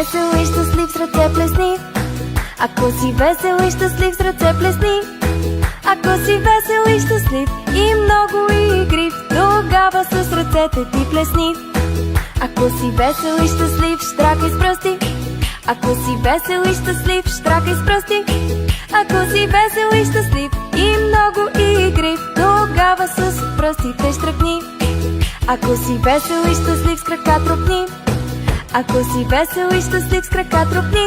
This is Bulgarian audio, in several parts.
весел и щастлив, с ръце плесни. Ако си весел и щастлив, с ръце плесни. Ако си весел и щастлив и много игрив, тогава с ръцете ти плесни. Ако си весел и щастлив, щракай с пръсти. Ако си весел и щастлив, щракай с пръсти. Ако си весел и щастлив и много игрив, тогава с пръстите щракни. Ако си весел и щастлив, с крака тропни. Ако си весел и щастлив, с крака тропни.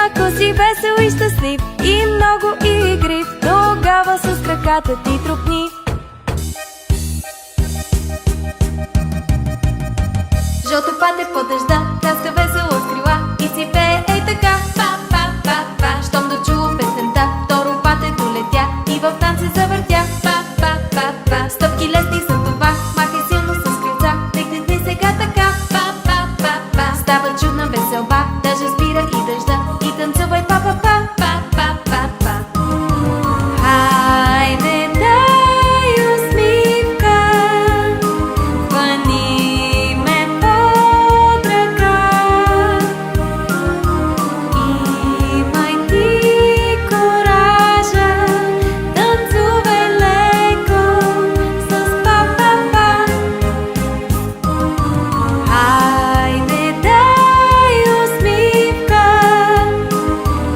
Ако си весел и щастлив и много игрив, тогава с краката ти тропни. Жълто пате по дъжда, траска весело с крила и си пее ей така. Па-па-па-па, щом дочула песента, второ пате долетя и в танц се завъртя. Па-па-па-па, стъпки лесни са това, махай силно с крилца, тъй сега така. Па-па-па-па, става чудна веселба, даже спира и дъжда и танцувай па-па-па. Па-па-па-па, хайде дай усмивка, хвани ме под ръка. Имай ти коража, танцувай леко с па-па-па. Хайде дай усмивка,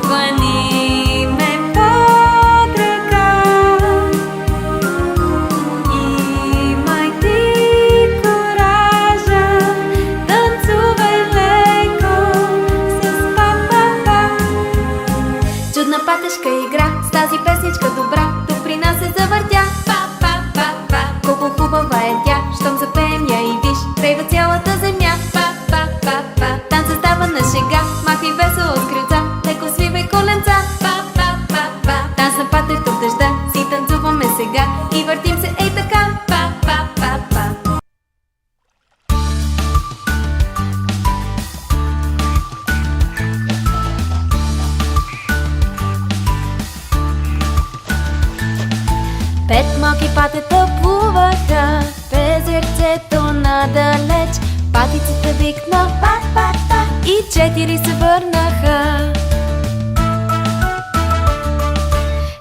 хвани ме под ръка. Имай ти коража, танцувай леко с па-па-па. Чудна патешка игра, с тази песничка добра, тук при нас се завъртя. Па-па-па-па, колко хубава е тя, щом запеем я и виж, крейва цялата земя. Па-па-па-па, танцът става на шега, махай весело с крилца, леко свивай коленца. Па-па-па-па, танц на патето в дъжда, си танцуваме сега и въртим се ей така. Па-па-па-па. Пет малки патета плуваха в езерцето надалеч. Патицата викна па-па-па и 4 се върнаха.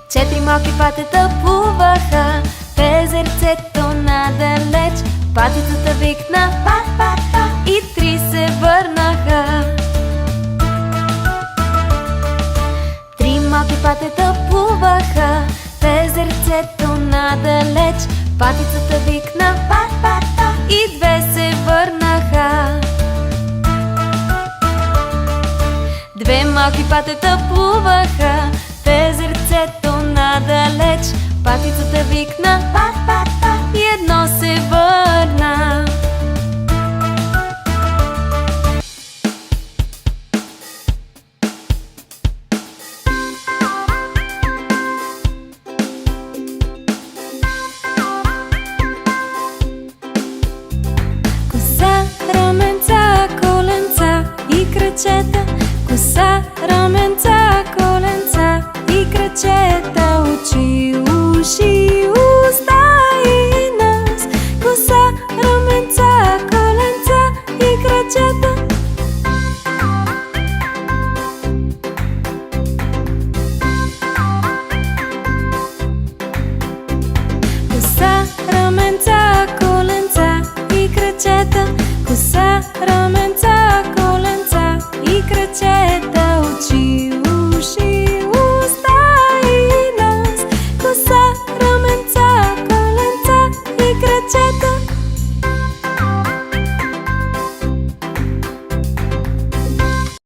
4 малки патета плуваха в езерцето надалеч. Патицата викна па-па-па и 3 се върнаха. 3 малки патета плуваха в езерцето надалеч. Патицата викна па-па-па и 2 се върнаха. 2 малки патета плуваха в езерцето надалеч. Патицата викна па